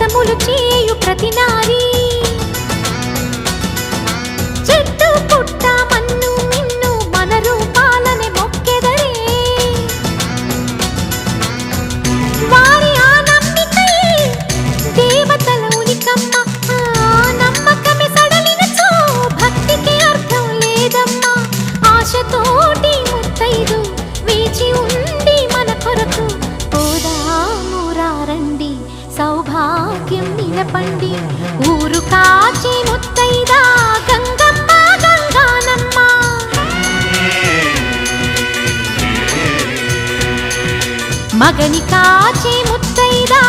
మోసములు చేయు ప్రతి నారీ చెట్టు పుట్ట మన్ను మిన్ను మన రూపాలనే మొక్కెదరే వారి ఆ నమ్మికై దేవతల ఉనికమ్మ నమ్మకమే సడలినచో భక్తికి అర్థం లేదమ్మా ఆశతోటి ముత్తైదు వేచి ఉండి మన కొరకు పోదామురారండి సౌభాగ్యం నిలపండి ఊరు కాచే ముత్తైదా గంగమ్మ గంగానమ్మ మగని కాచే ముత్తైదా